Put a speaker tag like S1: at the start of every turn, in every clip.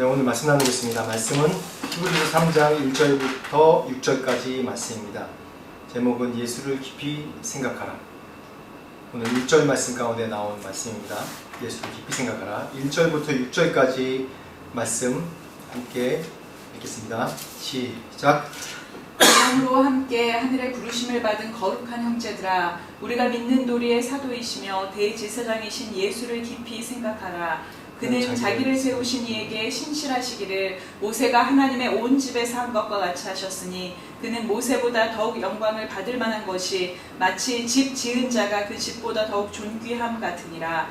S1: 네, 오늘 말씀 나누겠습니다. 말씀은 히브리서 3장 1절부터 6절까지 말씀입니다. 제목은 예수를 깊이 생각하라. 오늘 1절 말씀 가운데 나온 말씀입니다. 예수를 깊이 생각하라. 1절부터 6절까지 말씀 함께 읽겠습니다. 시작.
S2: 사랑으로 함께 하늘의 부르심을 받은 거룩한 형제들아, 우리가 믿는 도리의 사도이시며 대제사장이신 예수를 깊이 생각하라. 그는 자기를 세우신 이에게 신실하시기를 모세가 하나님의 온 집에서 한 것과 같이 하셨으니, 그는 모세보다 더욱 영광을 받을 만한 것이 마치 집 지은 자가 그 집보다 더욱 존귀함 같으니라.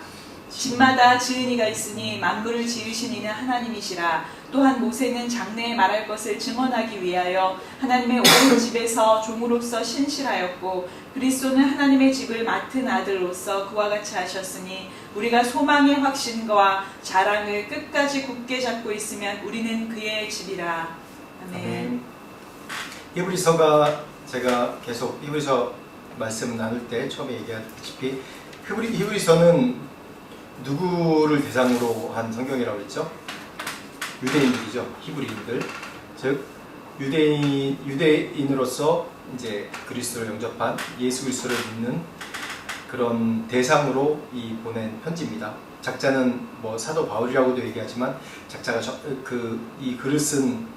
S2: 집마다 지은 이가 있으니 만물을 지으신 이는 하나님이시라. 또한 모세는 장래에 말할 것을 증언하기 위하여 하나님의 온 집에서 종으로서 신실하였고, 그리스도는 하나님의 집을 맡은 아들로서 그와 같이 하셨으니, 우리가 소망의 확신과 자랑을 끝까지 굳게 잡고 있으면 우리는 그의 집이라. 아멘.
S1: 히브리서가 제가 계속 히브리서 말씀 나눌 때 처음에 얘기했다시피 히브리서는 누구를 대상으로 한 성경이라고 했죠? 유대인들이죠. 히브리인들. 즉 유대인으로서 이제 그리스도를 영접한 예수 그리스도를 믿는 그런 대상으로 보낸 편지입니다. 작자는 뭐 사도 바울이라고도 얘기하지만 작자가 이 글을 쓴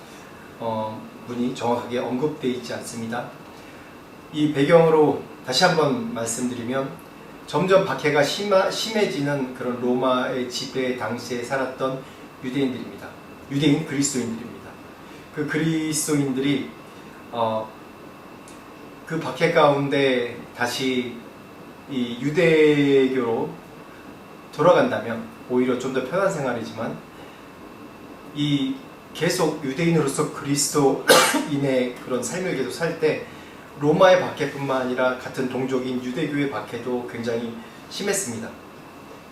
S1: 분이 정확하게 언급되어 있지 않습니다. 이 배경으로 다시 한번 말씀드리면, 점점 박해가 심해지는 그런 로마의 지배 당시에 살았던 유대인들입니다. 유대인 그리스도인들입니다. 그 그리스도인들이 그 박해 가운데 다시 이 유대교로 돌아간다면 오히려 좀 더 편한 생활이지만, 이 계속 유대인으로서 그리스도인의 그런 삶을 계속 살 때 로마의 박해뿐만 아니라 같은 동족인 유대교의 박해도 굉장히 심했습니다.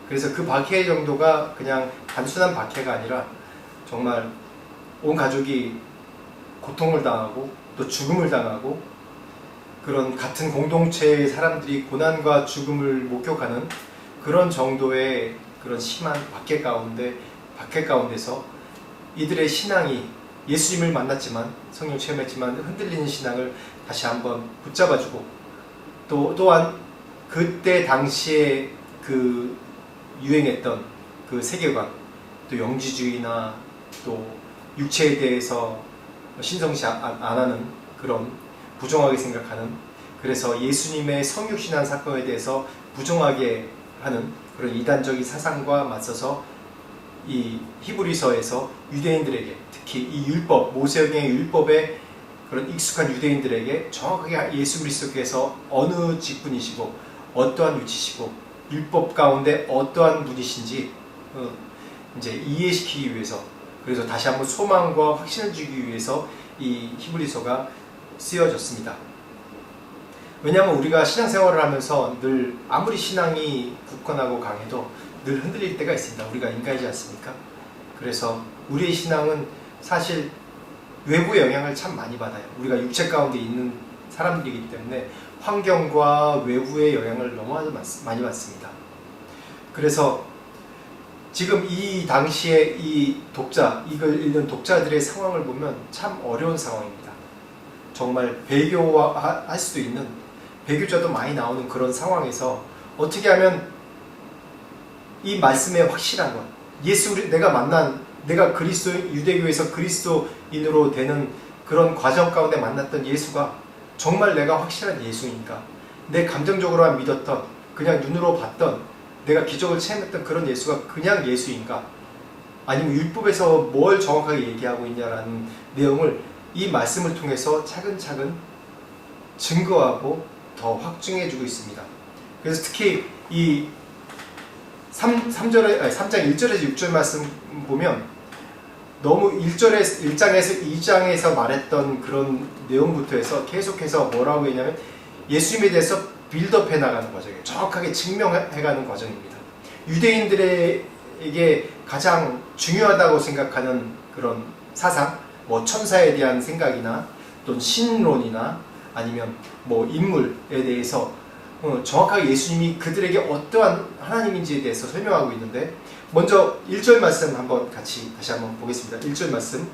S1: 그래서 그 박해의 정도가 그냥 단순한 박해가 아니라 정말 온 가족이 고통을 당하고 또 죽음을 당하고, 그런 같은 공동체의 사람들이 고난과 죽음을 목격하는 그런 정도의 그런 심한 박해 가운데서 이들의 신앙이 예수님을 만났지만, 성령 체험했지만 흔들리는 신앙을 다시 한번 붙잡아주고, 또한 그때 당시에 그 유행했던 그 세계관, 또 영지주의나 또 육체에 대해서 신성시 안 하는 그런 부정하게 생각하는, 그래서 예수님의 성육신한 사건에 대해서 부정하게 하는 그런 이단적인 사상과 맞서서 이 히브리서에서 유대인들에게, 특히 이 율법, 모세의 율법에 그런 익숙한 유대인들에게 정확하게 예수 그리스도께서 어느 직분이시고 어떠한 위치시고 율법 가운데 어떠한 분이신지 이제 이해시키기 위해서, 그래서 다시 한번 소망과 확신을 주기 위해서 이 히브리서가 쓰여졌습니다. 왜냐하면 우리가 신앙생활을 하면서 늘 아무리 신앙이 굳건하고 강해도 늘 흔들릴 때가 있습니다. 우리가 인간이지 않습니까? 그래서 우리의 신앙은 사실 외부의 영향을 참 많이 받아요. 우리가 육체 가운데 있는 사람들이기 때문에 환경과 외부의 영향을 너무 많이 받습니다. 그래서 지금 이 당시에 이걸 읽는 독자들의 상황을 보면 참 어려운 상황입니다. 정말 배교할 수도 있는, 배교자도 많이 나오는 그런 상황에서 어떻게 하면 이 말씀의 확실한 것, 내가 그리스도, 유대교에서 그리스도인으로 되는 그런 과정 가운데 만났던 예수가 정말 내가 확실한 예수인가? 내 감정적으로만 믿었던, 그냥 눈으로 봤던, 내가 기적을 체험했던 그런 예수가 그냥 예수인가? 아니면 율법에서 뭘 정확하게 얘기하고 있냐라는 내용을 이 말씀을 통해서 차근차근 증거하고 더 확증해주고 있습니다. 그래서 특히 이 3장 1절에서 6절 말씀 보면 너무 1장에서 2장에서 말했던 그런 내용부터 해서 계속해서 뭐라고 했냐면 예수님에 대해서 빌드업 해나가는 과정이에요. 정확하게 증명해가는 과정입니다. 유대인들에게 가장 중요하다고 생각하는 그런 사상, 뭐 천사에 대한 생각이나 또는 신론이나 아니면 뭐 인물에 대해서 정확하게 예수님이 그들에게 어떠한 하나님인지에 대해서 설명하고 있는데, 먼저 1절 말씀 한번 같이 다시 한번 보겠습니다. 1절 말씀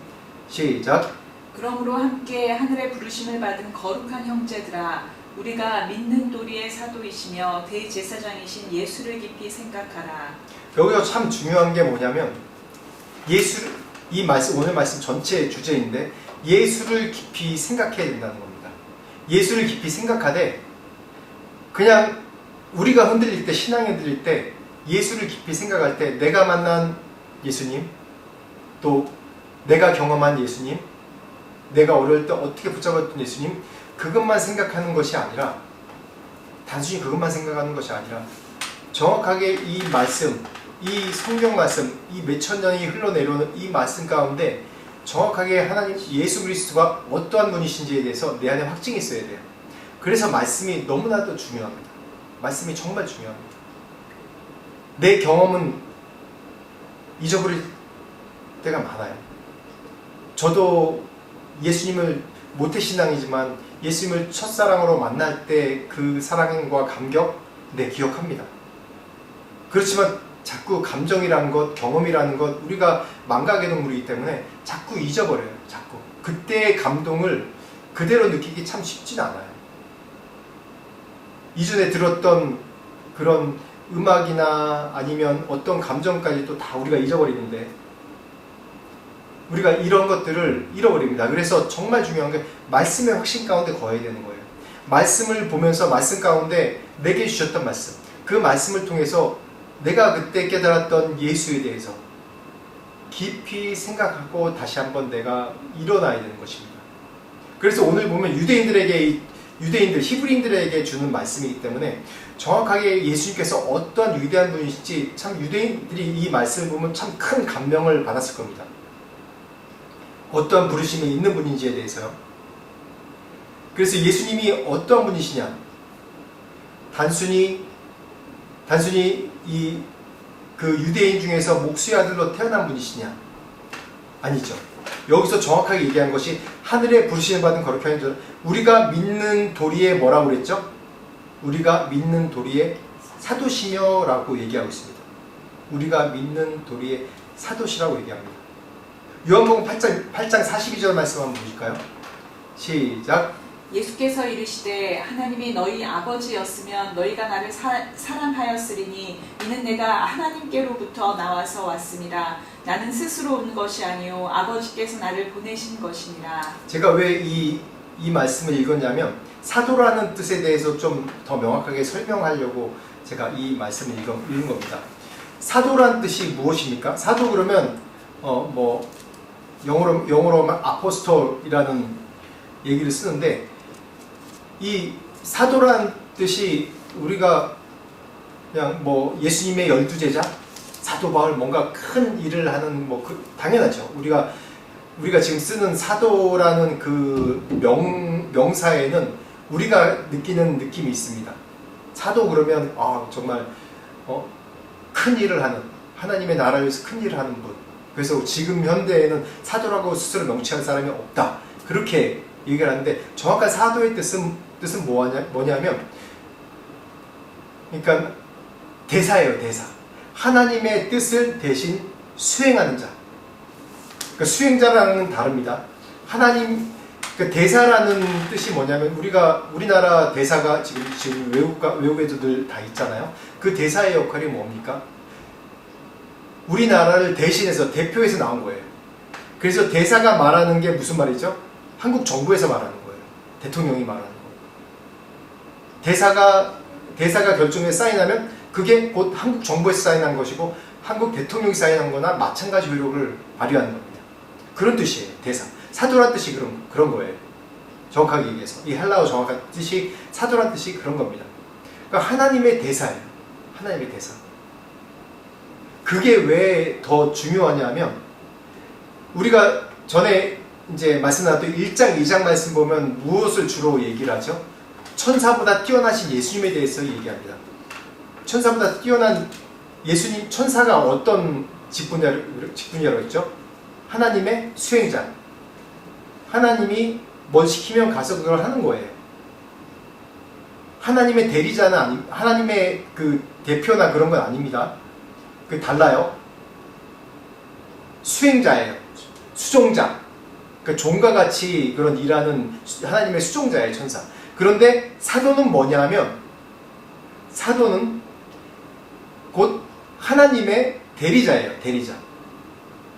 S1: 시작.
S2: 그러므로 함께 하늘의 부르심을 받은 거룩한 형제들아 우리가 믿는 도리의 사도이시며 대제사장이신 예수를 깊이 생각하라.
S1: 여기서 참 중요한 게 뭐냐면 예수를, 이 말씀, 오늘 말씀 전체의 주제인데 예수를 깊이 생각해야 된다는 겁니다. 예수를 깊이 생각하되 그냥 우리가 흔들릴 때, 신앙이 흔들릴 때 예수를 깊이 생각할 때 내가 만난 예수님, 또 내가 경험한 예수님, 내가 어릴 때 어떻게 붙잡았던 예수님, 그것만 생각하는 것이 아니라, 단순히 그것만 생각하는 것이 아니라 정확하게 이 말씀, 이 성경 말씀, 이 몇천 년이 흘러내려오는 이 말씀 가운데 정확하게 하나님 예수 그리스도가 어떠한 분이신지에 대해서 내 안에 확증이 있어야 돼요. 그래서 말씀이 너무나도 중요합니다. 말씀이 정말 중요합니다. 내 경험은 잊어버릴 때가 많아요. 저도 예수님을 모태신앙이지만 예수님을 첫사랑으로 만날 때 그 사랑과 감격, 네, 기억합니다. 그렇지만 자꾸 감정이라는 것, 경험이라는 것, 우리가 망각의 동물이기 때문에 자꾸 잊어버려요. 자꾸. 그때의 감동을 그대로 느끼기 참 쉽진 않아요. 이전에 들었던 그런 음악이나 아니면 어떤 감정까지도 다 우리가 잊어버리는데 우리가 이런 것들을 잃어버립니다. 그래서 정말 중요한 게 말씀의 확신 가운데 거해야 되는 거예요. 말씀을 보면서 말씀 가운데 내게 주셨던 말씀, 그 말씀을 통해서 내가 그때 깨달았던 예수에 대해서 깊이 생각하고 다시 한번 내가 일어나야 되는 것입니다. 그래서 오늘 보면 유대인들, 히브리인들에게 주는 말씀이기 때문에 정확하게 예수님께서 어떠한 위대한 분이실지 참 유대인들이 이 말씀을 보면 참 큰 감명을 받았을 겁니다. 어떠한 부르심이 있는 분인지에 대해서요. 그래서 예수님이 어떠한 분이시냐? 단순히 그 유대인 중에서 목수의 아들로 태어난 분이시냐? 아니죠. 여기서 정확하게 얘기한 것이 하늘의 부르심을 받은 거룩한 형제들, 우리가 믿는 도리에 뭐라고 그랬죠? 우리가 믿는 도리의 사도시며 라고 얘기하고 있습니다. 우리가 믿는 도리의 사도시라고 얘기합니다. 요한복음 8장 42절 말씀 한번 보실까요? 시작.
S2: 예수께서 이르시되 하나님이 너희 아버지였으면 너희가 나를 사랑하였으리니 이는 내가 하나님께로부터 나와서 왔습니다. 나는 스스로 온 것이 아니요 아버지께서 나를 보내신 것이니라.
S1: 제가 왜 이 말씀을 읽었냐면 사도라는 뜻에 대해서 좀 더 명확하게 설명하려고 제가 이 말씀을 읽은 겁니다. 사도라는 뜻이 무엇입니까? 사도 그러면 영어로 아포스톨이라는 얘기를 쓰는데 이 사도라는 뜻이 우리가 그냥 예수님의 12제자 사도 바울 뭔가 큰 일을 하는 당연하죠. 우리가 지금 쓰는 사도라는 그 명사에는 우리가 느끼는 느낌이 있습니다. 사도 그러면 정말 큰 일을 하는, 하나님의 나라를 위해서 큰 일을 하는 분. 그래서 지금 현대에는 사도라고 스스로 명칭한 사람이 없다. 그렇게 얘기를 하는데 정확한 사도의 뜻은 뭐냐면 그러니까 대사예요. 대사. 하나님의 뜻을 대신 수행하는 자. 그러니까 수행자라는 다릅니다. 대사라는 뜻이 뭐냐면 우리나라 대사가 지금 외국 애들들 다 있잖아요. 그 대사의 역할이 뭡니까? 우리나라를 대신해서 대표해서 나온 거예요. 그래서 대사가 말하는 게 무슨 말이죠? 한국 정부에서 말하는 거예요. 대통령이 말하는 거. 대사가 결정에 사인하면 그게 곧 한국 정부에서 사인한 것이고 한국 대통령이 사인한 거나 마찬가지 효력을 발휘하는 겁니다. 그런 뜻이에요. 대사. 사도란 뜻이 그런 거예요. 정확하게 얘기해서. 이 헬라어 정확한 뜻이 사도란 뜻이 그런 겁니다. 그러니까 하나님의 대사예요. 하나님의 대사. 그게 왜 더 중요하냐면 우리가 전에 이제 말씀 나왔던 1장, 2장 말씀 보면 무엇을 주로 얘기를 하죠? 천사보다 뛰어나신 예수님에 대해서 얘기합니다. 천사보다 뛰어난 예수님, 천사가 어떤 직분이라고 했죠? 하나님의 수행자. 하나님이 뭘 시키면 가서 그걸 하는 거예요. 하나님의 대리자는 하나님의 그 대표나 그런 건 아닙니다. 달라요. 수행자예요. 수종자. 그러니까 종과 같이 그런 일하는 하나님의 수종자예요, 천사. 그런데 사도는 뭐냐 하면 사도는 곧 하나님의 대리자예요. 대리자.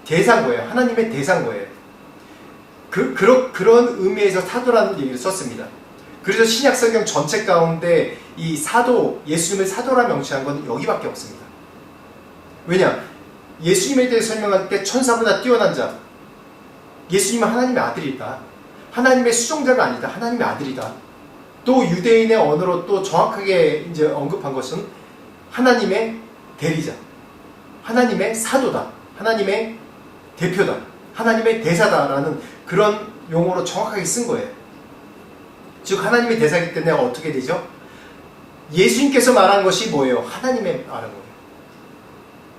S1: 대상거예요. 하나님의 대상거예요. 그런 의미에서 사도라는 얘기를 썼습니다. 그래서 신약 성경 전체 가운데 이 사도, 예수님을 사도라 명시한 건 여기밖에 없습니다. 왜냐? 예수님에 대해 설명할 때 천사보다 뛰어난 자. 예수님은 하나님의 아들이다. 하나님의 수종자가 아니다. 하나님의 아들이다. 또 유대인의 언어로 또 정확하게 이제 언급한 것은 하나님의 대리자. 하나님의 사도다. 하나님의 대표다. 하나님의 대사다라는 그런 용어로 정확하게 쓴 거예요. 즉 하나님의 대사이기 때문에 어떻게 되죠? 예수님께서 말한 것이 뭐예요? 하나님의 말한 거예요.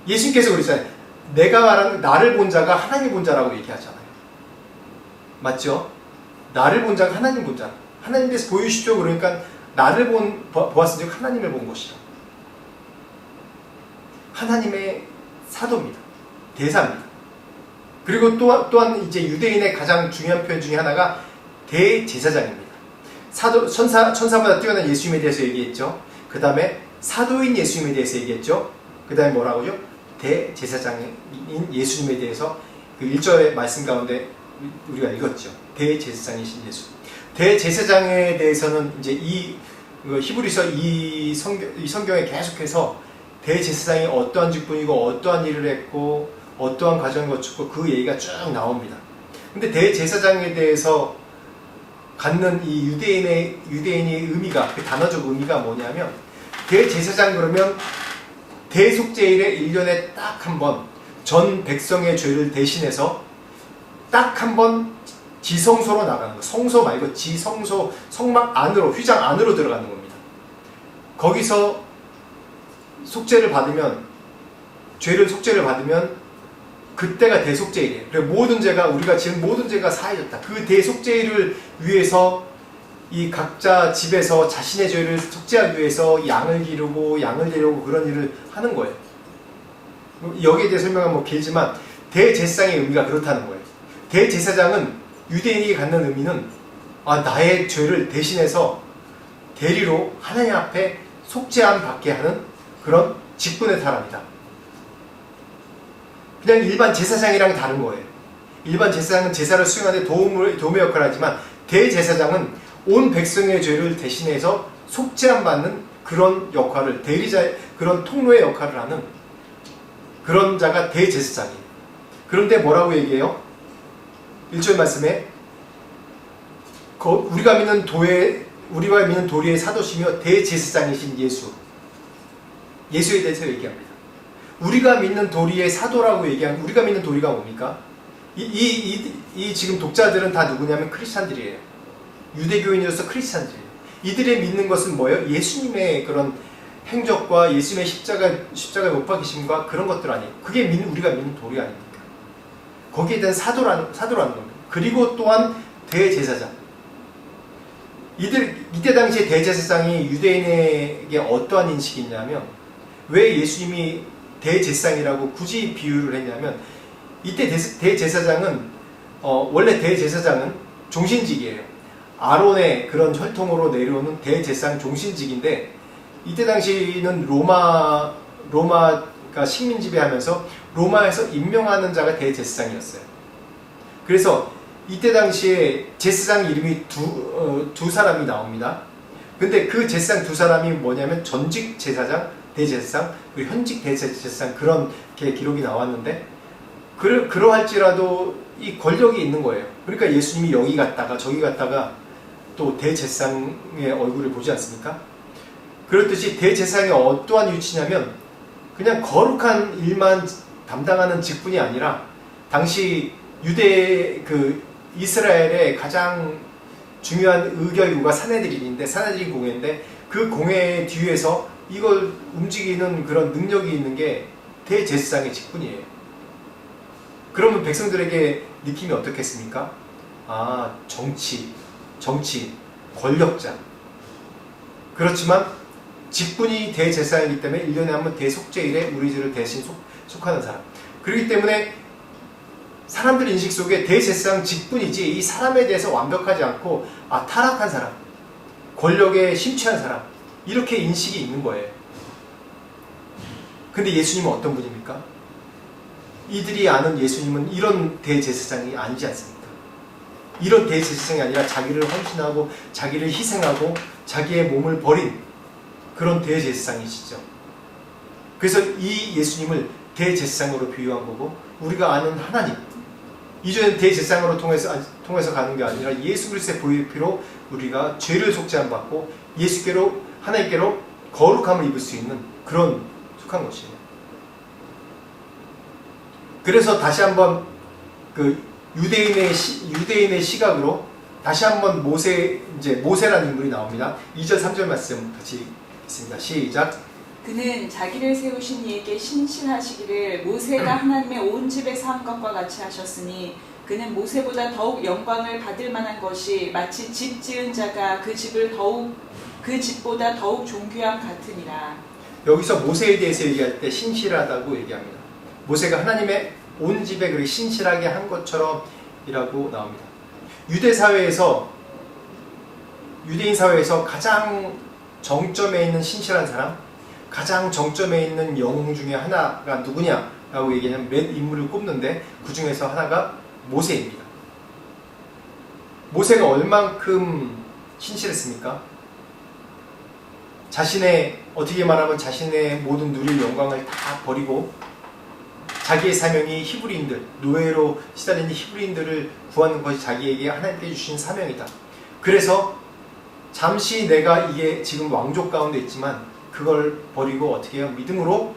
S1: 예수님께서 그러잖아요. 내가 말한 나를 본 자가 하나님 본 자라고 얘기하잖아요. 맞죠? 나를 본 자가 하나님 본 자. 하나님께서 보이시죠? 그러니까 나를 보았으니 하나님을 본 것이다. 하나님의 사도입니다. 대사입니다. 그리고 또한 이제 유대인의 가장 중요한 표현 중에 하나가 대제사장입니다. 천사보다 뛰어난 예수님에 대해서 얘기했죠. 그 다음에 사도인 예수님에 대해서 얘기했죠. 그 다음에 뭐라고요? 대제사장인 예수님에 대해서 그 1절의 말씀 가운데 우리가 읽었죠. 대제사장이신 예수. 대제사장에 대해서는 이제 이 히브리서 이 성경에 계속해서 대제사장이 어떠한 직분이고 어떠한 일을 했고 어떠한 과정을 거쳤고 그 얘기가 쭉 나옵니다. 근데 대제사장에 대해서 갖는 이 유대인의 의미가, 그 단어적 의미가 뭐냐면 대제사장 그러면 대속죄일에 1년에 딱 한 번 전 백성의 죄를 대신해서 딱 한 번 지성소로 나가는 거. 성소 말고 지성소, 성막 안으로, 휘장 안으로 들어가는 겁니다. 거기서 속죄를 받으면, 죄를 속죄를 받으면 그때가 대속죄일이에요. 그래서 모든 죄가, 우리가 지은 모든 죄가 사해졌다. 그 대속죄일을 위해서 이 각자 집에서 자신의 죄를 속죄하기 위해서 양을 기르고 양을 데려오고 그런 일을 하는 거예요. 여기에 대해 설명은 뭐 길지만 대제사장의 의미가 그렇다는 거예요. 대제사장은 유대인이 갖는 의미는 나의 죄를 대신해서 대리로 하나님 앞에 속죄함 받게 하는 그런 직분의 사람이다. 그냥 일반 제사장이랑 다른 거예요. 일반 제사장은 제사를 수행하는 도움의 역할을 하지만 대제사장은 온 백성의 죄를 대신해서 속죄함 받는 그런 역할을, 대리자, 그런 통로의 역할을 하는 그런 자가 대제사장이에요. 그런데 뭐라고 얘기해요? 1절 말씀에 우리가 믿는 도리의 사도시며 대제사장이신 예수에 대해서 얘기합니다. 우리가 믿는 도리의 사도라고 얘기하면 우리가 믿는 도리가 뭡니까? 이 지금 독자들은 다 누구냐면 크리스찬들이에요. 유대교인으로서 크리스찬들이에요. 이들의 믿는 것은 뭐예요? 예수님의 그런 행적과 예수님의 십자가에 못 박히심과 그런 것들 아니에요. 그게 우리가 믿는 도리 아닙니까? 거기에 대한 사도라는 겁니다. 그리고 또한 대제사장. 이때 당시에 대제사장이 유대인에게 어떠한 인식이 있냐면, 왜 예수님이 대제사장이라고 굳이 비유를 했냐면, 이때 대제사장은 원래 대제사장은 종신직이에요. 아론의 그런 혈통으로 내려오는 대제사장 종신직인데, 이때 당시는 로마가 식민 지배하면서 로마에서 임명하는 자가 대제사장이었어요. 그래서 이때 당시에 제사장 이름이 두 사람이 나옵니다. 근데 그 제사장 두 사람이 뭐냐면 전직 제사장, 대제사장, 그리고 현직 대제사장, 그런 기록이 나왔는데, 그러할지라도 이 권력이 있는 거예요. 그러니까 예수님이 여기 갔다가 저기 갔다가 또 대제사장의 얼굴을 보지 않습니까? 그렇듯이 대제사장이 어떠한 위치냐면 그냥 거룩한 일만 담당하는 직분이 아니라, 당시 이스라엘의 가장 중요한 의결구가 산헤드린 공회인데, 그 공회 뒤에서 이걸 움직이는 그런 능력이 있는 게 대제사장의 직분이에요. 그러면 백성들에게 느낌이 어떻겠습니까? 정치, 권력자. 그렇지만 직분이 대제사장이기 때문에 1년에 한 번 대속죄일에 우리 죄를 대신 속하는 사람. 그렇기 때문에 사람들 인식 속에 대제사장 직분이지 이 사람에 대해서 완벽하지 않고 타락한 사람, 권력에 심취한 사람, 이렇게 인식이 있는 거예요. 근데 예수님은 어떤 분입니까? 이들이 아는 예수님은 이런 대제사장이 아니지 않습니까? 이런 대제사장이 아니라 자기를 헌신하고 자기를 희생하고 자기의 몸을 버린 그런 대제사장이시죠. 그래서 이 예수님을 대제사장으로 비유한 거고, 우리가 아는 하나님, 이전에 대제사장으로 통해서 가는 게 아니라 예수 그리스도의 보혈피로 우리가 죄를 속죄함 받고 예수께로, 하나님께로 거룩함을 입을 수 있는 그런 속한 것이에요. 그래서 다시 한번 그 유대인의 시각으로 다시 한번 모세라는 인물이 나옵니다. 2절 3절 말씀 같이 읽겠습니다. 시작.
S2: 그는 자기를 세우신 이에게 신실하시기를 모세가 하나님의 온 집에서 한 것과 같이 하셨으니 그는 모세보다 더욱 영광을 받을 만한 것이 마치 집 지은 자가 그 집보다 더욱 존귀함 같으니라.
S1: 여기서 모세에 대해서 얘기할 때 신실하다고 얘기합니다. 모세가 하나님의 온 집에 그렇게 신실하게 한 것처럼 이라고 나옵니다. 유대인 사회에서 가장 정점에 있는 신실한 사람, 가장 정점에 있는 영웅 중에 하나가 누구냐라고 얘기하면 몇 인물을 꼽는데 그 중에서 하나가 모세입니다. 모세가 얼만큼 신실했습니까? 어떻게 말하면 자신의 모든 누릴 영광을 다 버리고 자기의 사명이 히브리인들, 노예로 시달리는 히브리인들을 구하는 것이 자기에게 하나님께 주신 사명이다. 그래서 잠시 내가 이게 지금 왕족 가운데 있지만 그걸 버리고 어떻게 해요? 믿음으로,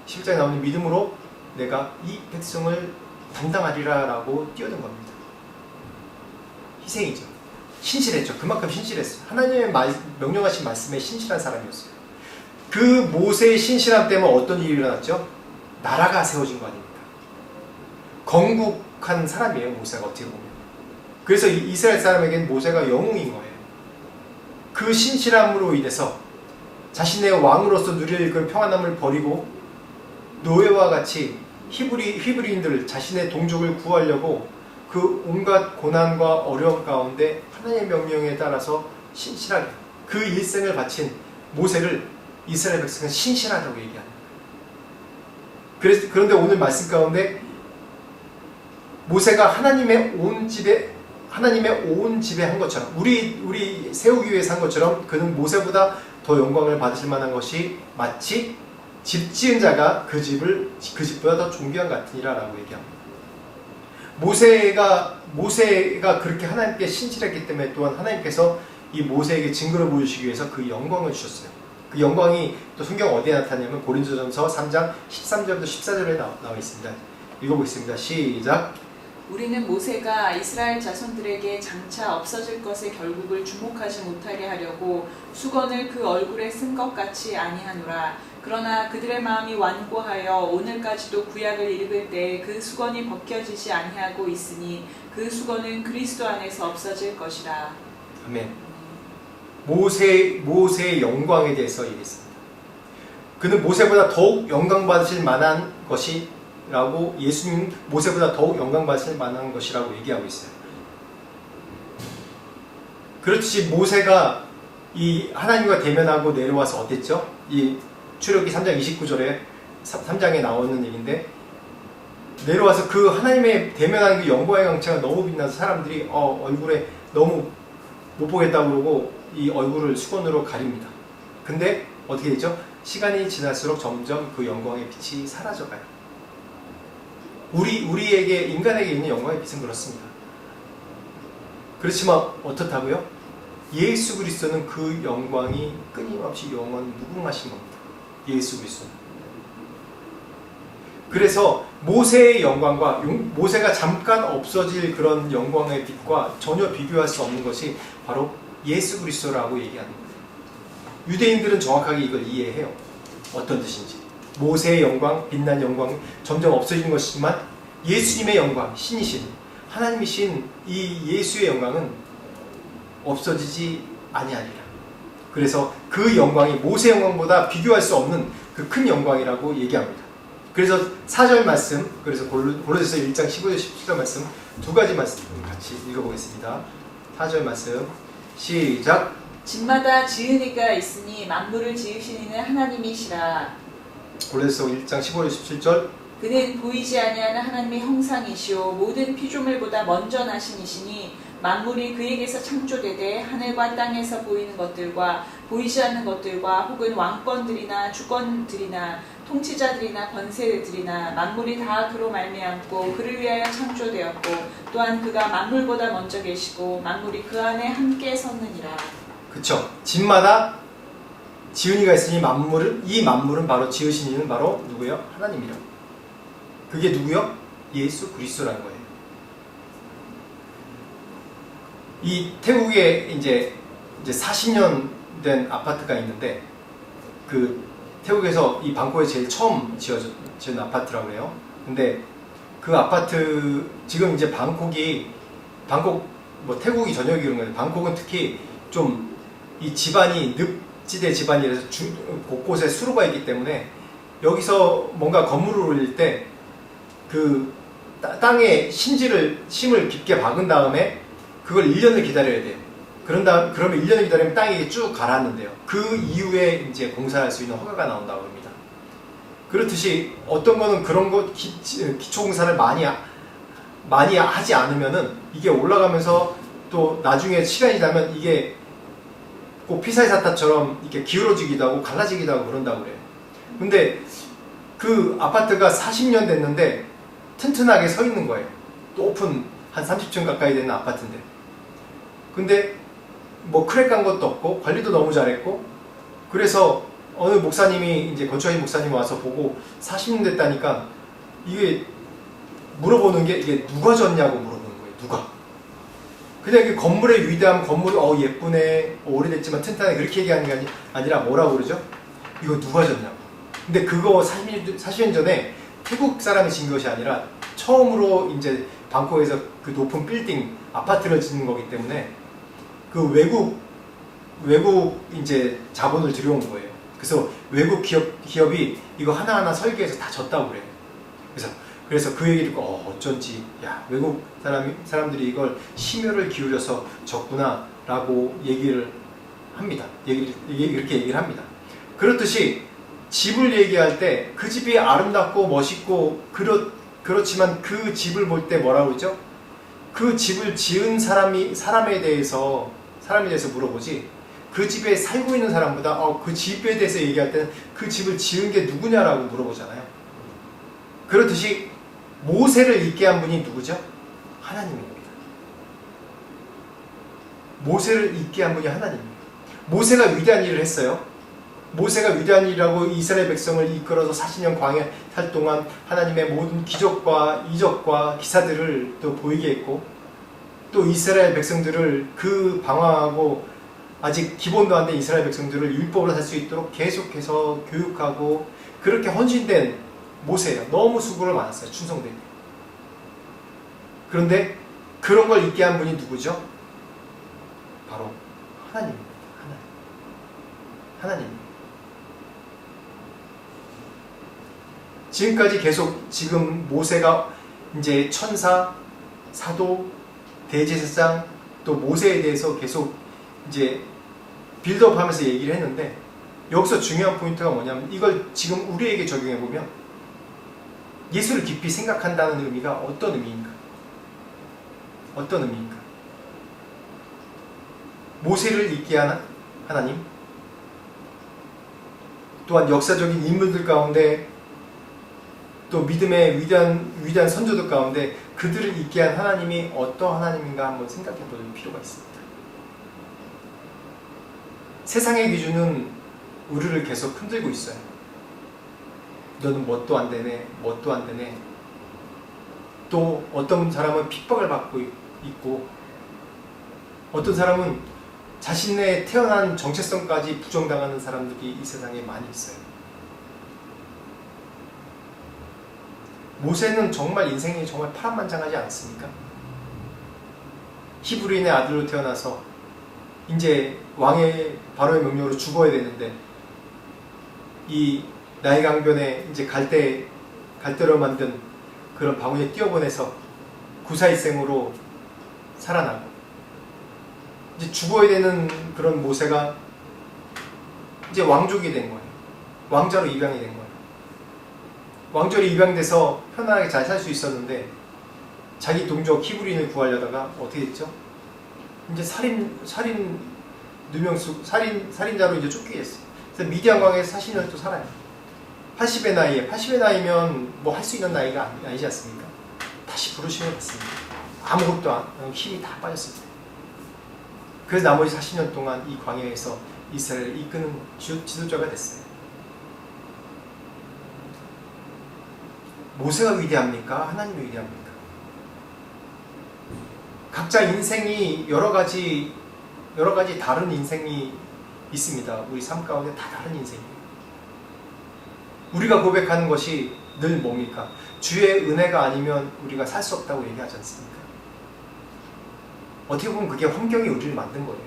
S1: 10장에 나오는 믿음으로 내가 이 백성을 담당하리라 라고 뛰어든 겁니다. 희생이죠. 신실했죠. 그만큼 신실했어요. 하나님의 명령하신 말씀에 신실한 사람이었어요. 그 모세의 신실함 때문에 어떤 일이 일어났죠? 나라가 세워진 거 아닙니까? 건국한 사람이에요, 모세가 어떻게 보면. 그래서 이스라엘 사람에게는 모세가 영웅인 거예요. 그 신실함으로 인해서 자신의 왕으로서 누릴 그 평안함을 버리고 노예와 같이 히브리인들을, 자신의 동족을 구하려고 그 온갖 고난과 어려움 가운데 하나님의 명령에 따라서 신실하게 그 일생을 바친 모세를 이스라엘 백성은 신실하다고 얘기합니다. 그런데 오늘 말씀 가운데 모세가 하나님의 온 집에 한 것처럼, 우리 세우기 위해서 한 것처럼 그는 모세보다 더 영광을 받으실 만한 것이 마치 집 지은 자가 그 집보다 더 존귀한 같으니라 라고 얘기합니다. 모세가 그렇게 하나님께 신실했기 때문에 또한 하나님께서 이 모세에게 증거를 보여주시기 위해서 그 영광을 주셨어요. 그 영광이 또 성경 어디에 나타나냐면 고린도전서 3장 13절부터 14절에 나와 있습니다. 읽어보겠습니다. 시작.
S2: 우리는 모세가 이스라엘 자손들에게 장차 없어질 것의 결국을 주목하지 못하게 하려고 수건을 그 얼굴에 쓴 것 같이 아니하노라. 그러나 그들의 마음이 완고하여 오늘까지도 구약을 읽을 때 그 수건이 벗겨지지 아니하고 있으니 그 수건은 그리스도 안에서 없어질 것이라.
S1: 아멘. 모세의 영광에 대해서 얘기했습니다. 그는 모세보다 더욱 영광 받으실 만한 것이라고, 예수님 모세보다 더욱 영광 받으실 만한 것이라고 얘기하고 있어요. 그렇듯이 모세가 이 하나님과 대면하고 내려와서 어땠죠? 이 출애굽기 3장 29절에 3장에 나오는 얘기인데, 내려와서 그 하나님의 대면하는 그 영광의 광채가 너무 빛나서 사람들이 얼굴에 너무 못 보겠다고 그러고 이 얼굴을 수건으로 가립니다. 근데 어떻게 되죠? 시간이 지날수록 점점 그 영광의 빛이 사라져가요. 우리에게, 인간에게 있는 영광의 빛은 그렇습니다. 그렇지만 어떻다고요? 예수 그리스도는 그 영광이 끊임없이 영원 무궁하신 겁니다. 예수 그리스도는. 그래서 모세의 영광과 모세가 잠깐 없어질 그런 영광의 빛과 전혀 비교할 수 없는 것이 바로 예수 그리스도라고 얘기하는 거예요. 유대인들은 정확하게 이걸 이해해요. 어떤 뜻인지. 모세의 영광, 빛난 영광 점점 없어지는 것이지만 예수님의 영광, 신이신 하나님이신 이 예수의 영광은 없어지지 아니하리라. 그래서 그 영광이 모세 영광보다 비교할 수 없는 그 큰 영광이라고 얘기합니다. 그래서 4절 말씀, 그래서 고린도서 1장 15절 17절 말씀 두 가지 말씀 같이 읽어보겠습니다. 4절 말씀 시작.
S2: 집마다 지은 이가 있으니 만물을 지으신 이는 하나님이시라.
S1: 고린도서 1장 15절 17절
S2: 그는 보이지 아니하는 하나님의 형상이시오 모든 피조물보다 먼저 나신 이시니 만물이 그에게서 창조되되 하늘과 땅에서 보이는 것들과 보이지 않는 것들과 혹은 왕권들이나 주권들이나 통치자들이나 권세들이나 만물이 다 그로 말미암고 그를 위하여 창조되었고 또한 그가 만물보다 먼저 계시고 만물이 그 안에 함께 섰느니라.
S1: 그쵸. 집마다 지은 이가 있으니 이 만물은 바로 지으신 이는 바로 누구요? 하나님이라. 그게 누구요? 예수 그리스도라는 거예요. 이 태국에 이제 40년 된 아파트가 있는데 그 태국에서 이 방콕에 제일 처음 지어진 아파트라고 해요. 근데 그 아파트 지금 이제 방콕 뭐 태국이 전역이 그런 거예요. 방콕은 특히 좀 이 집안이 늪지대 집안이라서 곳곳에 수로가 있기 때문에 여기서 뭔가 건물을 올릴 때 그 땅에 심을 깊게 박은 다음에 그걸 1년을 기다려야 돼요. 그러면 1년을 기다리면 땅이 쭉 가라앉는데요. 그 이후에 이제 공사할 수 있는 허가가 나온다고 합니다. 그렇듯이 어떤 거는 그런 거 기초 공사를 많이 하지 않으면은 이게 올라가면서 또 나중에 시간이 지나면 이게 꼭 피사의 사탑처럼 이렇게 기울어지기도 하고 갈라지기도 하고 그런다고 그래요. 근데 그 아파트가 40년 됐는데 튼튼하게 서 있는 거예요. 높은 한 30층 가까이 되는 아파트인데. 근데 뭐 크랙 간 것도 없고 관리도 너무 잘했고 그래서 어느 목사님이 이제 건축하신 목사님 와서 보고 40년 됐다니까 이게 물어보는 게 이게 누가 졌냐고 물어보는 거예요. 누가? 그냥 이게 건물의 위대함, 건물이 예쁘네, 오래됐지만 튼튼하네 그렇게 얘기하는 게 아니라 뭐라고 그러죠? 이거 누가 졌냐고. 근데 그거 40년 전에 태국 사람이 진 것이 아니라 처음으로 이제 방콕에서 그 높은 빌딩 아파트를 짓는 거기 때문에 그 외국 이제 자본을 들여온 거예요. 그래서 외국 기업이 이거 하나하나 설계해서 다 졌다고 그래요. 그래서 그 얘기를 듣고 어쩐지 외국 사람들이 이걸 심혈을 기울여서 졌구나라고 얘기를 합니다. 이렇게 얘기를 합니다. 그렇듯이 집을 얘기할 때 그 집이 아름답고 멋있고 그렇지만 그 집을 볼 때 뭐라고 그러죠? 그 집을 지은 사람에 대해서 물어보지 그 집에 살고 있는 사람보다 그 집에 대해서 얘기할 때는 그 집을 지은 게 누구냐라고 물어보잖아요. 그렇듯이 모세를 있게 한 분이 누구죠? 하나님입니다. 모세를 있게 한 분이 하나님입니다. 모세가 위대한 일을 했어요. 모세가 위대한 일이라고 이스라엘 백성을 이끌어서 40년 광야 살 동안 하나님의 모든 기적과 이적과 기사들을 또 보이게 했고 또 이스라엘 백성들을 그 방황하고 아직 기본도 안 된 이스라엘 백성들을 율법으로 살 수 있도록 계속해서 교육하고 그렇게 헌신된 모세예요. 너무 수고를 많았어요. 충성되게. 그런데 그런 걸 있게 한 분이 누구죠? 바로 하나님입니다. 하나님. 지금까지 계속 지금 모세가 이제 천사, 사도, 대제사장 또 모세에 대해서 계속 이제 빌드업하면서 얘기를 했는데 여기서 중요한 포인트가 뭐냐면 이걸 지금 우리에게 적용해 보면 예수를 깊이 생각한다는 의미가 어떤 의미인가? 어떤 의미인가? 모세를 있게 하는 하나님, 또한 역사적인 인물들 가운데 또 믿음의 위대한 선조들 가운데 그들을 있게 한 하나님이 어떤 하나님인가 한번 생각해 볼 필요가 있습니다. 세상의 기준은 우리를 계속 흔들고 있어요. 너는 뭣도 안 되네, 뭣도 안 되네. 또 어떤 사람은 핍박을 받고 있고 어떤 사람은 자신의 태어난 정체성까지 부정당하는 사람들이 이 세상에 많이 있어요. 모세는 정말 인생이 정말 파란만장하지 않습니까? 히브리인의 아들로 태어나서 이제 왕의 바로의 명령으로 죽어야 되는데 이 나일강변에 이제 갈 때 갈대로 만든 그런 바구니에 뛰어보내서 구사일생으로 살아나고, 이제 죽어야 되는 그런 모세가 이제 왕족이 된 거예요. 왕자로 입양이 된 거예요. 왕자로 입양돼서 편안하게 잘 살 수 있었는데, 자기 동족 히브리인을 구하려다가 어떻게 됐죠? 이제 살인자로 이제 쫓기게 됐어요. 그래서 미디안 광에서 40년을 또 살아요. 80의 나이면 뭐 할 수 있는 나이가 아니지 않습니까? 다시 부르심을 받습니다. 아무것도 힘이 다 빠졌습니다. 그래서 나머지 40년 동안 이 광야에서 이스라엘을 이끄는 지도자가 됐어요. 모세가 위대합니까? 하나님이 위대합니까? 각자 인생이 여러 가지 다른 인생이 있습니다. 우리 삶 가운데 다 다른 인생이에요. 우리가 고백하는 것이 늘 뭡니까? 주의 은혜가 아니면 우리가 살 수 없다고 얘기하지 않습니까? 어떻게 보면 그게 환경이 우리를 만든 거예요.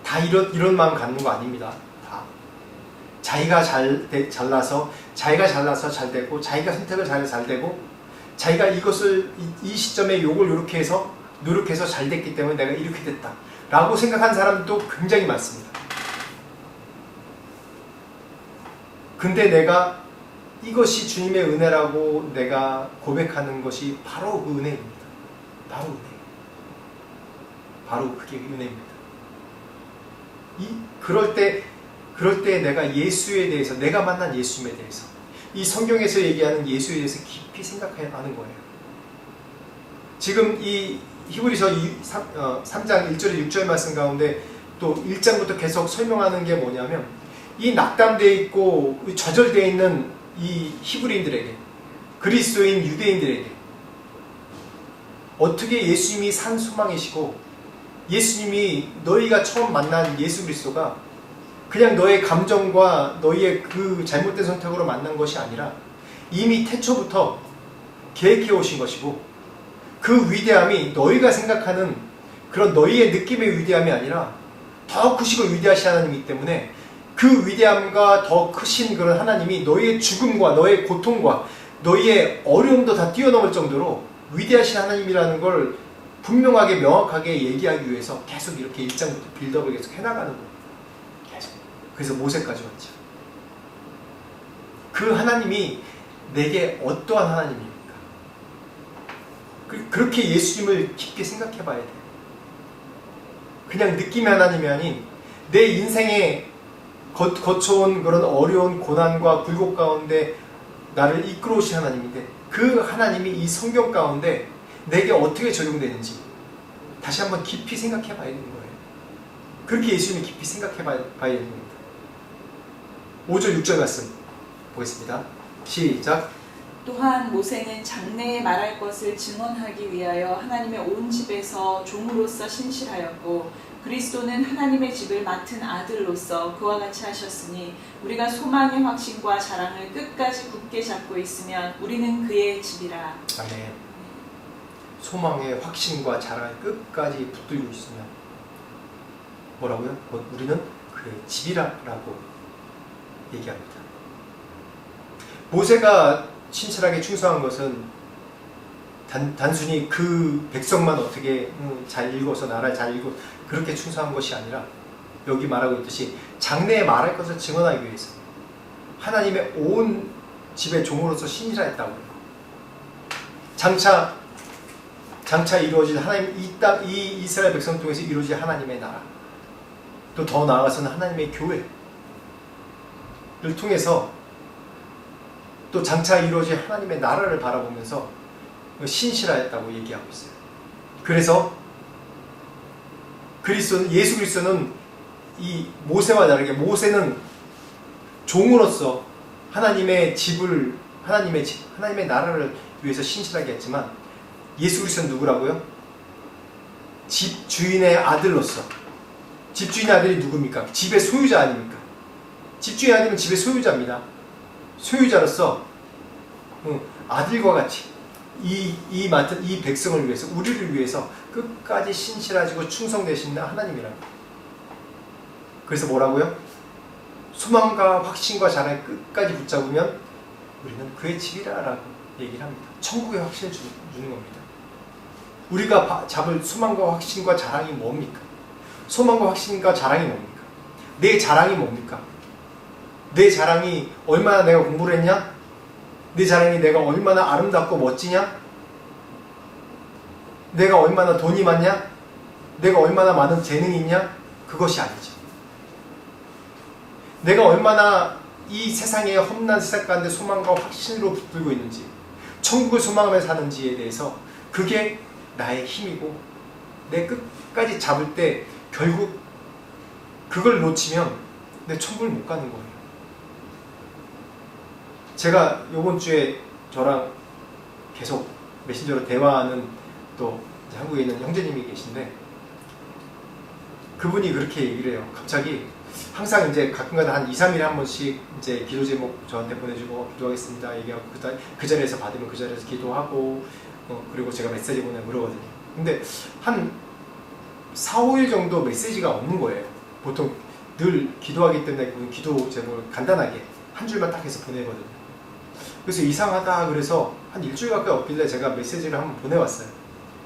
S1: 다 이런 마음 갖는 거 아닙니다. 다. 자기가 잘나서 잘 되고, 자기가 선택을 잘 되고, 자기가 이것을 이 시점에 요걸 이렇게 해서 노력해서 잘 됐기 때문에 내가 이렇게 됐다 라고 생각한 사람도 굉장히 많습니다. 근데 내가 이것이 주님의 은혜라고 내가 고백하는 것이 바로 그 은혜입니다. 바로 은혜. 바로 그게 은혜입니다. 그럴 때 내가 예수에 대해서, 내가 만난 예수님에 대해서, 이 성경에서 얘기하는 예수에 대해서 깊이 생각해야 하는 거예요. 지금 이 히브리서 3장 1절에 6절 말씀 가운데 또 1장부터 계속 설명하는 게 뭐냐면, 이 낙담되어 있고 좌절되어 있는 이 히브리인들에게, 그리스도인 유대인들에게 어떻게 예수님이 산 소망이시고, 예수님이 너희가 처음 만난 예수 그리스도가 그냥 너의 감정과 너희의 그 잘못된 선택으로 만난 것이 아니라 이미 태초부터 계획해 오신 것이고, 그 위대함이 너희가 생각하는 그런 너희의 느낌의 위대함이 아니라 더 크시고 위대하신 하나님이기 때문에, 그 위대함과 더 크신 그런 하나님이 너희의 죽음과 너의 고통과 너희의 어려움도 다 뛰어넘을 정도로 위대하신 하나님이라는 걸 분명하게 명확하게 얘기하기 위해서 계속 이렇게 1장부터 빌드업을 계속 해나가는 거예요. 계속. 그래서 모세까지 왔죠. 그 하나님이 내게 어떠한 하나님입니까? 그렇게 예수님을 깊게 생각해 봐야 돼요. 그냥 느낌의 하나님이 아닌 내 인생에 거쳐온 그런 어려운 고난과 굴곡 가운데 나를 이끌어 오신 하나님인데, 그 하나님이 이 성경 가운데 내게 어떻게 적용되는지 다시 한번 깊이 생각해 봐야 되는 거예요. 그렇게 예수님이 깊이 생각해 봐야 되는 겁니다. 5절 6절 말씀 보겠습니다. 시작.
S2: 또한 모세는 장래에 말할 것을 증언하기 위하여 하나님의 온 집에서 종으로서 신실하였고, 그리스도는 하나님의 집을 맡은 아들로서 그와 같이 하셨으니, 우리가 소망의 확신과 자랑을 끝까지 굳게 잡고 있으면 우리는 그의 집이라.
S1: 아멘. 소망의 확신과 자랑을 끝까지 붙들고 있으면 뭐라고요? 우리는 그의 집이라고 얘기합니다. 모세가 신실하게 충성한 것은 단순히 그 백성만 어떻게 잘 읽어서 나라를 잘 읽고 그렇게 충성한 것이 아니라, 여기 말하고 있듯이 장래에 말할 것을 증언하기 위해서 하나님의 온 집의 종으로서 신실하였다고 해요. 장차 이루어질 하나님, 이 이스라엘 백성 통해서 이루어질 하나님의 나라, 또 더 나아가서는 하나님의 교회를 통해서 또 장차 이루어질 하나님의 나라를 바라보면서 신실하였다고 얘기하고 있어요. 그래서 예수 그리스도는 이 모세와 다르게, 모세는 종으로서 하나님의 집을, 하나님의 나라를 위해서 신실하게 했지만, 예수 그리스도는 누구라고요? 집주인의 아들로서. 집주인의 아들이 누굽니까? 집의 소유자 아닙니까? 집주인의 아들은 집의 소유자입니다. 소유자로서 아들과 같이 맡은 이 백성을 위해서, 우리를 위해서 끝까지 신실하시고 충성되신 하나님이라고. 그래서 뭐라고요? 소망과 확신과 자랑을 끝까지 붙잡으면 우리는 그의 집이라라고 얘기를 합니다. 천국의 확신을 주는 겁니다. 우리가 잡을 소망과 확신과 자랑이 뭡니까? 소망과 확신과 자랑이 뭡니까? 내 자랑이 뭡니까? 내 자랑이 얼마나 내가 공부를 했냐? 내 자랑이 내가 얼마나 아름답고 멋지냐? 내가 얼마나 돈이 많냐? 내가 얼마나 많은 재능이 있냐? 그것이 아니죠. 내가 얼마나 이 세상의 험난 세상 가운데 소망과 확신으로 붙들고 있는지, 천국을 소망하며 사는지에 대해서 그게 나의 힘이고, 내 끝까지 잡을 때 결국 그걸 놓치면 내 천국을 못 가는 거예요. 제가 이번 주에 저랑 계속 메신저로 대화하는 또 한국에 있는 형제님이 계신데, 그분이 그렇게 얘기를 해요. 갑자기 항상 이제 가끔가다 한 2, 3일에 한 번씩 이제 기도 제목 저한테 보내주고 기도하겠습니다 얘기하고 그 자리에서 받으면 그 자리에서 기도하고 그리고 제가 메시지 보내면 그러거든요. 근데 한 4, 5일 정도 메시지가 없는 거예요. 보통 늘 기도하기 때문에 기도 제목을 간단하게 한 줄만 딱 해서 보내거든요. 그래서 이상하다 그래서 한 일주일 가까이 없길래 제가 메시지를 한번 보내왔어요.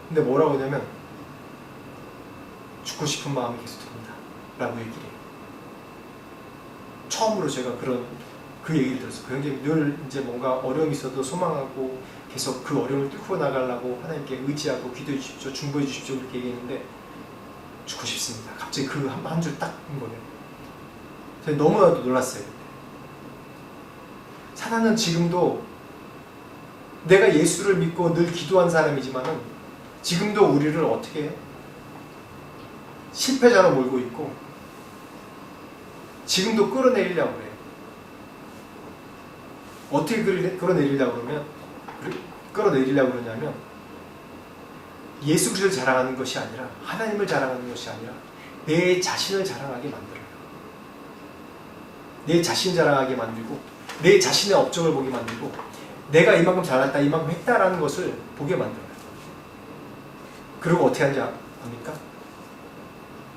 S1: 근데 뭐라고 하냐면 죽고 싶은 마음이 계속 듭니다 라고 얘기를 해요. 처음으로 제가 그 얘기를 들었어요. 그 형제님 늘 이제 뭔가 어려움이 있어도 소망하고 계속 그 어려움을 뚫고 나가려고 하나님께 의지하고 기도해 주십시오, 중보해 주십시오 이렇게 얘기했는데 죽고 싶습니다. 갑자기 그 한 줄 딱 한 거예요. 제가 너무나도 놀랐어요. 사단은 지금도 내가 예수를 믿고 늘 기도한 사람이지만은 지금도 우리를 어떻게 해요? 실패자로 몰고 있고 지금도 끌어내리려고 해요. 어떻게 끌어내리려고 그러냐면 예수 그리스도를 자랑하는 것이 아니라 하나님을 자랑하는 것이 아니라 내 자신을 자랑하게 만들어요. 내 자신 자랑하게 만들고 내 자신의 업적을 보게 만들고 내가 이만큼 잘났다 이만큼 했다라는 것을 보게 만들어요. 그리고 어떻게 하는지 압니까?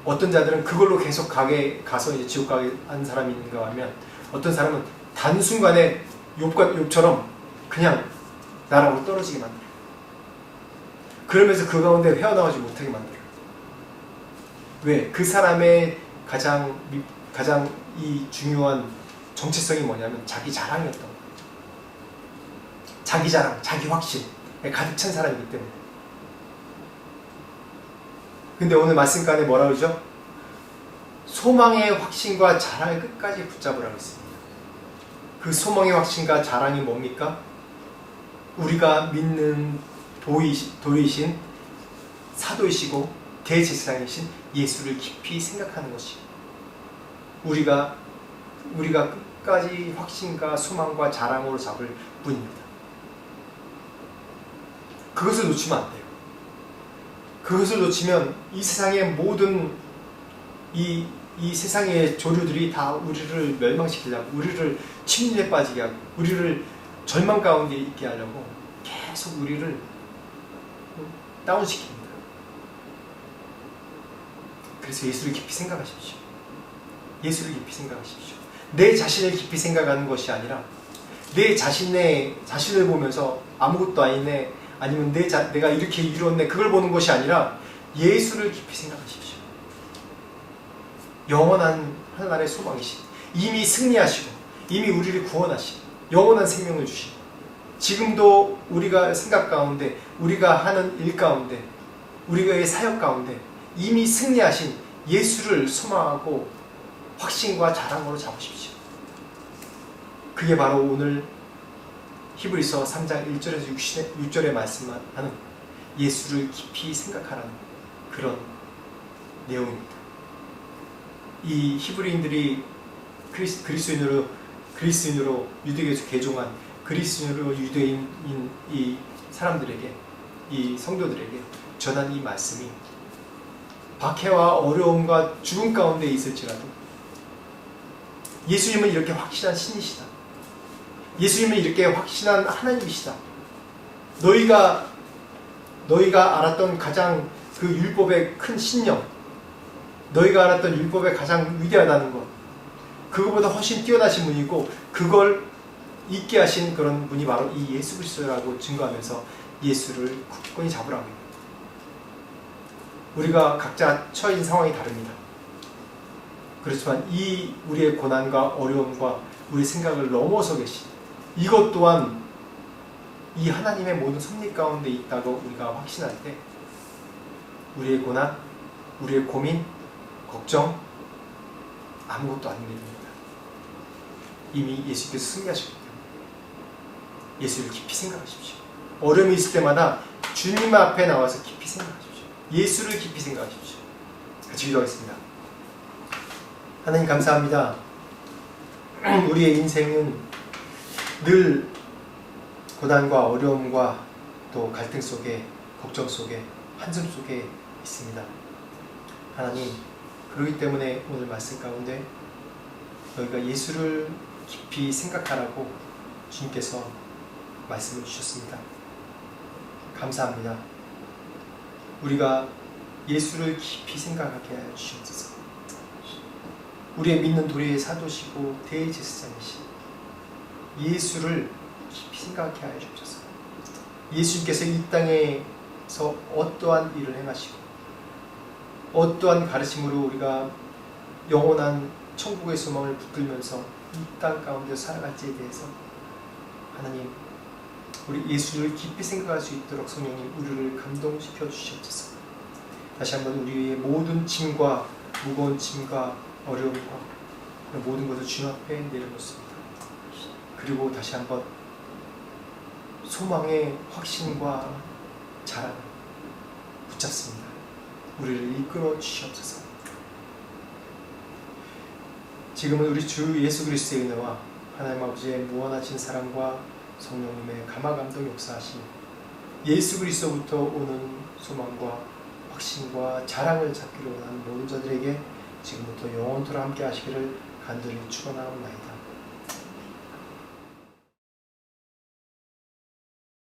S1: 어떤 자들은 그걸로 계속 가서 이제 지옥 가게 한 사람이 있는가 하면 어떤 사람은 단순간에 욥처럼 그냥 나락으로 떨어지게 만들어요. 그러면서 그 가운데 헤어나오지 못하게 만들어요. 왜? 그 사람의 가장 이 중요한 정체성이 뭐냐면 자기 자랑이었던 거예요. 자기 자랑, 자기 확신에 가득 찬 사람이기 때문에. 근데 오늘 말씀가에 뭐라 그러죠? 소망의 확신과 자랑을 끝까지 붙잡으라고 했습니다. 그 소망의 확신과 자랑이 뭡니까? 우리가 믿는 도이신 사도이시고 대제사장이신 예수를 깊이 생각하는 것이 우리가 끝까지 확신과 소망과 자랑으로 잡을 뿐입니다. 그것을 놓치면 안 돼요. 그것을 놓치면 이 세상의 모든 이 세상의 조류들이 다 우리를 멸망시키려고, 우리를 침륜에 빠지게 하고, 우리를 절망 가운데 있게 하려고 계속 우리를 다운시킵니다. 그래서 예수를 깊이 생각하십시오. 예수를 깊이 생각하십시오. 내 자신을 깊이 생각하는 것이 아니라 내 자신을 보면서 아무것도 아니네, 아니면 내가 이렇게 이루었네, 그걸 보는 것이 아니라 예수를 깊이 생각하십시오. 영원한 하늘나라의 소망이신, 이미 승리하시고 이미 우리를 구원하시고 영원한 생명을 주시고 지금도 우리가 생각 가운데, 우리가 하는 일 가운데, 우리의 사역 가운데 이미 승리하신 예수를 소망하고 확신과 자랑으로 잡으십시오. 그게 바로 오늘 히브리서 3장 1절에서 6절에 말씀하는 예수를 깊이 생각하라는 그런 내용입니다. 이 히브리인들이 그리스인으로 유대교에서 개종한 그리스인으로 유대인인 이 사람들에게, 이 성도들에게 전한 이 말씀이 박해와 어려움과 죽음 가운데 있을지라도 예수님은 이렇게 확실한 신이시다. 예수님은 이렇게 확신한 하나님이시다. 너희가 알았던 가장 그 율법의 큰 신령, 너희가 알았던 율법의 가장 위대하다는 것, 그거보다 훨씬 뛰어나신 분이고 그걸 있게 하신 그런 분이 바로 이 예수 그리스도라고 증거하면서 예수를 굳건히 잡으라고 해요. 우리가 각자 처인 상황이 다릅니다. 그렇지만 이 우리의 고난과 어려움과 우리 생각을 넘어서 계신 이것 또한 이 하나님의 모든 섭리 가운데 있다고 우리가 확신할 때 우리의 고난, 우리의 고민, 걱정 아무것도 아닌 일입니다. 이미 예수께서 승리하셨기 때문에 예수를 깊이 생각하십시오. 어려움이 있을 때마다 주님 앞에 나와서 깊이 생각하십시오. 예수를 깊이 생각하십시오. 같이 기도하겠습니다. 하나님 감사합니다. 우리의 인생은 늘 고난과 어려움과 또 갈등 속에, 걱정 속에, 한숨 속에 있습니다. 하나님, 그렇기 때문에 오늘 말씀 가운데 너희가 예수를 깊이 생각하라고 주님께서 말씀을 주셨습니다. 감사합니다. 우리가 예수를 깊이 생각하게 하여 주시옵소서. 우리의 믿는 도리의 사도시고 대제사장이신 예수를 깊이 생각하게 하여 주옵소서. 예수님께서 이 땅에서 어떠한 일을 행하시고 어떠한 가르침으로 우리가 영원한 천국의 소망을 붙들면서 이 땅 가운데 살아갈지에 대해서 하나님, 우리 예수를 깊이 생각할 수 있도록 성령님 우리를 감동시켜 주시옵소서. 다시 한번 우리의 모든 짐과 무거운 짐과 어려움과 모든 것을 주님 앞에 내려놓습니다. 그리고 다시 한번 소망의 확신과 자랑을 붙잡습니다. 우리를 이끌어 주시옵소서. 지금은 우리 주 예수 그리스도의 은혜와 하나님 아버지의 무한하신 사랑과 성령님의 감화감동 역사하심, 예수 그리스도부터 오는 소망과 확신과 자랑을 잡기로 원하는 모든 자들에게 지금부터 영원토록 함께 하시기를 간절히 축원하옵나이다.